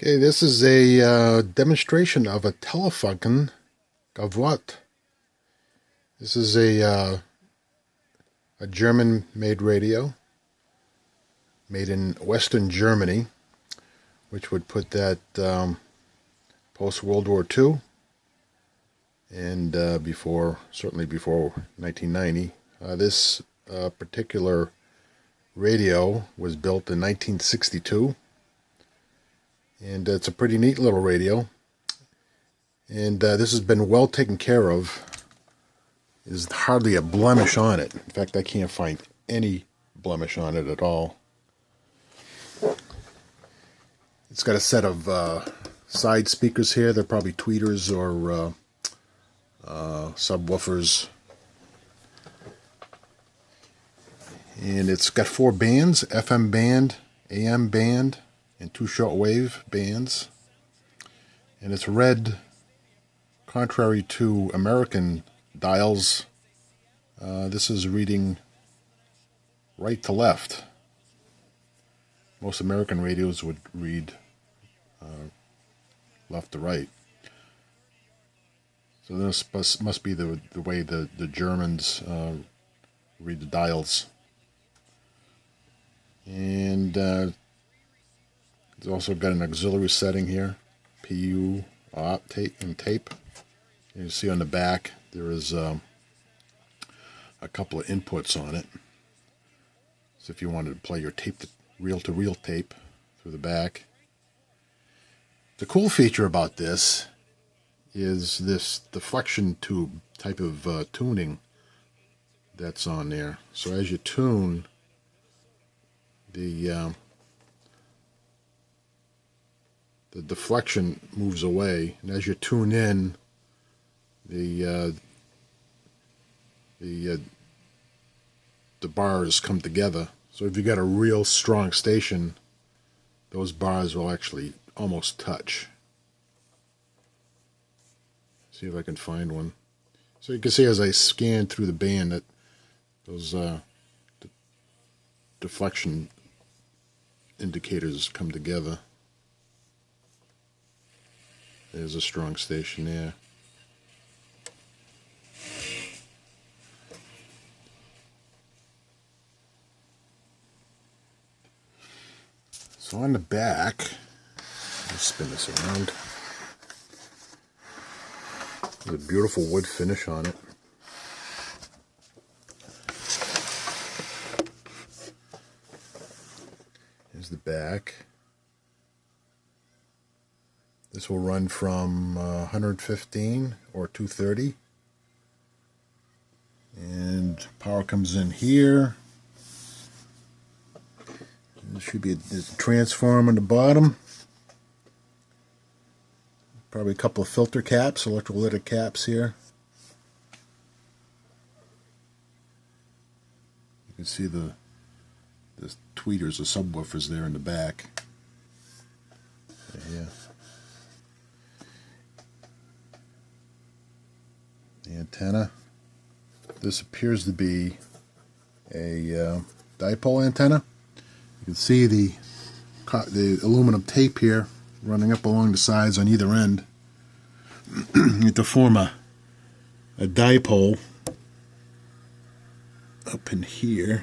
Okay, this is a demonstration of a Telefunken GAVOTTE. This is a German-made radio, made in Western Germany, which would put that post-World War II and certainly before 1990. This particular radio was built in 1962. And it's a pretty neat little radio. And this has been well taken care of. There's hardly a blemish on it. In fact, I can't find any blemish on it at all. It's got a set of side speakers here. They're probably tweeters or subwoofers. And it's got 4 bands, FM band, AM band, and 2 shortwave bands, and it's read, contrary to American dials, this is reading right to left. Most American radios would read left to right. So this must be the way the Germans read the dials. And it's also got an auxiliary setting here, PU, tape, and tape. You see on the back there is a couple of inputs on it. So if you wanted to play your tape, reel-to-reel tape through the back. The cool feature about this is this deflection tube type of tuning that's on there. So as you tune, the deflection moves away, and as you tune in, the bars come together. So if you got a real strong station, those bars will actually almost touch. See if I can find one. So you can see as I scan through the band that those deflection indicators come together. There's a strong station there. So on the back, let's spin this around. There's a beautiful wood finish on it. Here's the back. This will run from 115 or 230. And power comes in here. There should be there's a transformer on the bottom. Probably a couple of filter caps, electrolytic caps here. You can see the tweeters, the subwoofers there in the back. Yeah. The antenna. This appears to be a dipole antenna. You can see the aluminum tape here running up along the sides on either end to form a dipole up in here.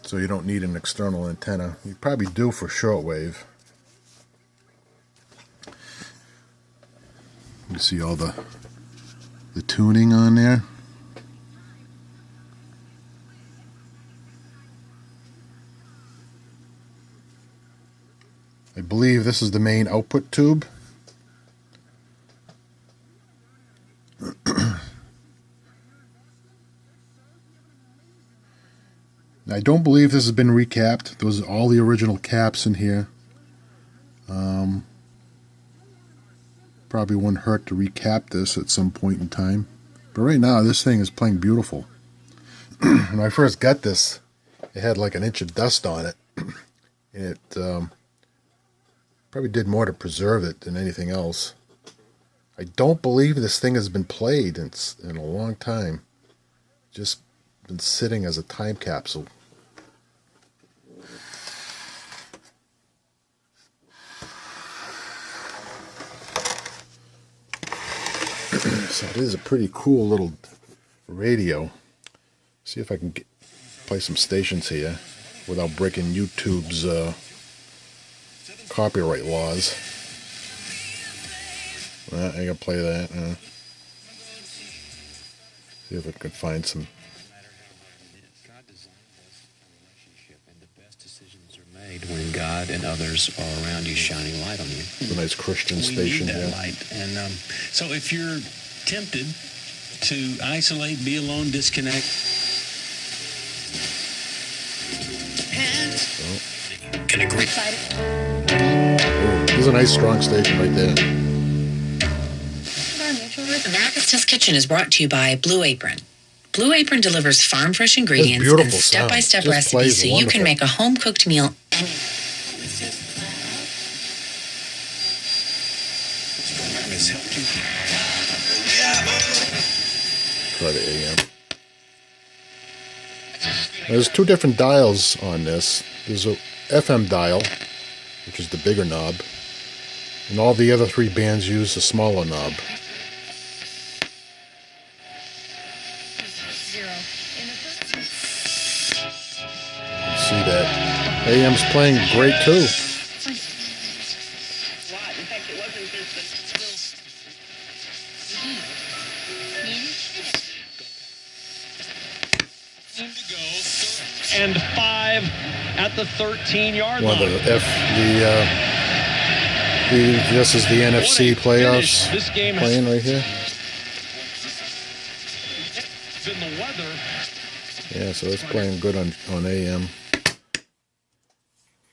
So you don't need an external antenna. You probably do for shortwave. You see all the tuning on there. I believe this is the main output tube. I don't believe this has been recapped. Those are all the original caps in here. Probably wouldn't hurt to recap this at some point in time. But right now, this thing is playing beautiful. When I first got this, it had like an inch of dust on it. And it probably did more to preserve it than anything else. I don't believe this thing has been played in a long time. Just been sitting as a time capsule. So it is a pretty cool little radio. See if I can play some stations here without breaking YouTube's copyright laws. I gotta play that. See if I can find some. God designed us a relationship, and the best decisions are made when God and others are around you, shining light on you. It's a nice Christian We station need that here. light, and so if you're tempted to isolate, be alone, disconnect, and can agree. Oh, there's a nice strong station right there. America's Test Kitchen is brought to you by Blue Apron. Blue Apron delivers farm-fresh ingredients and step-by-step recipes so you can make a home-cooked meal. Try the AM. There's two different dials on this. There's a FM dial, which is the bigger knob, and all the other three bands use the smaller knob. See that AM's playing great too. And 5 at the 13-yard One line. of this is the NFC playoffs playing right here. Been the weather. Yeah, so it's playing good on AM.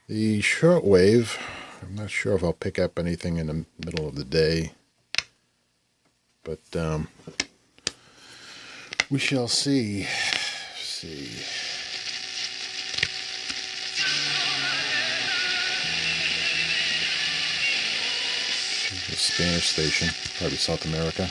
The shortwave, I'm not sure if I'll pick up anything in the middle of the day, but we shall see. The Spanish station, probably South America.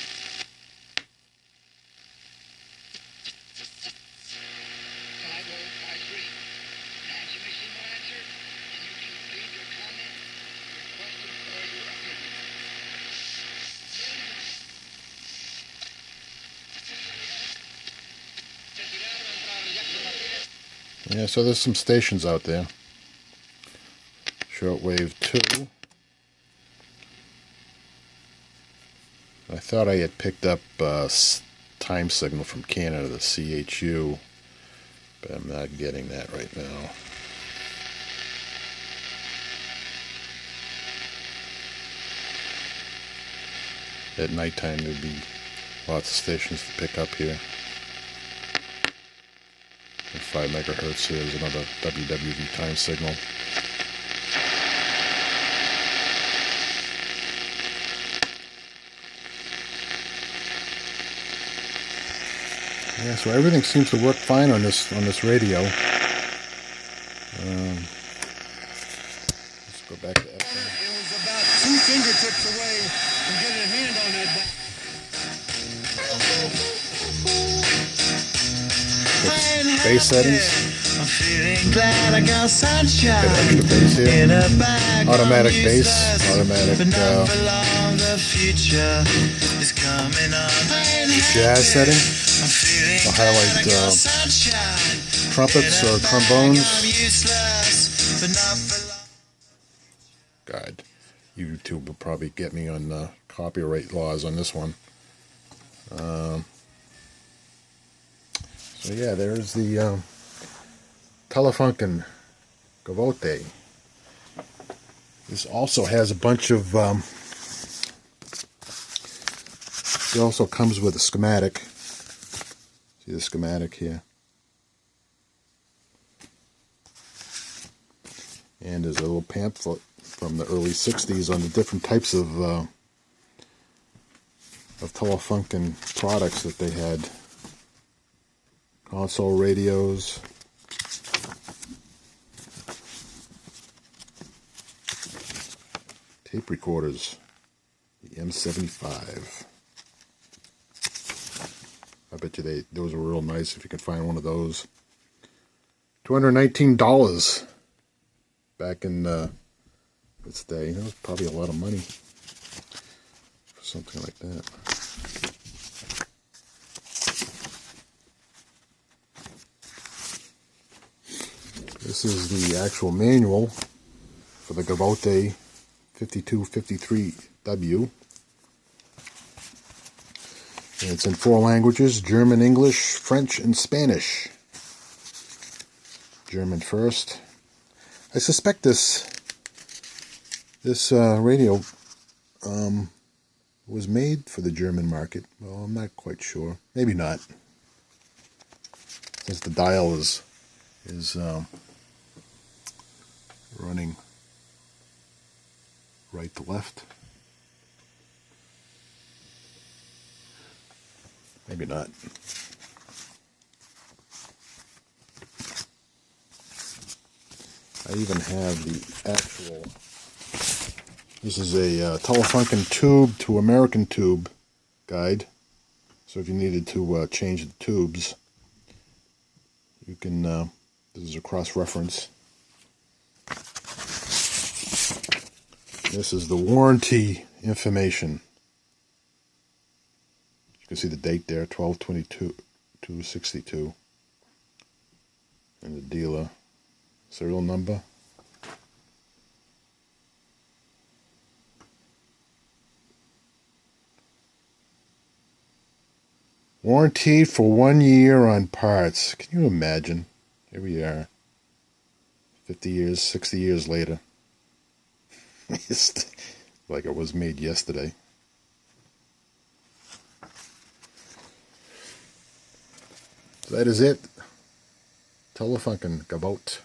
Yeah, so there's some stations out there. Shortwave 2. I thought I had picked up time signal from Canada, the CHU, but I'm not getting that right now. At nighttime there'd be lots of stations to pick up here. At 5 megahertz here, there's another WWV time signal. Yeah, so everything seems to work fine on this radio. Let's go back to FM. It was about 2 fingertips away from getting a hand on that. Bass settings. I'm feeling glad I got sunshine. Got extra bass here. In a bag, Automatic I'm bass. useless, Automatic but not for long, the future is coming on. jazz setting. I'm feeling I'll highlight glad I got sunshine. trumpets In a or bag, trombones. I'm useless, but not for long. God, YouTube will probably get me on copyright laws on this one. So yeah, there's the Telefunken GAVOTTE. This also has a bunch of, it also comes with a schematic. See the schematic here? And there's a little pamphlet from the early 60s on the different types of Telefunken products that they had. Console radios, tape recorders, the M75. I bet you those were real nice if you could find one of those. $219 back in its day. That was probably a lot of money for something like that. This is the actual manual for the GAVOTTE 5253W. And it's in 4 languages: German, English, French, and Spanish. German first. I suspect this radio was made for the German market. Well, I'm not quite sure. Maybe not, since the dial is running right to left. Maybe not. I even have the actual. This is a Telefunken tube to American tube guide. So if you needed to change the tubes, you can. This is a cross-reference. This is the warranty information. You can see the date there, 12/22/62, and the dealer serial number. Warranted for 1 year on parts. Can you imagine? Here we are, 50 years, 60 years later. It's like it was made yesterday. So that is it. Telefunken GAVOTTE.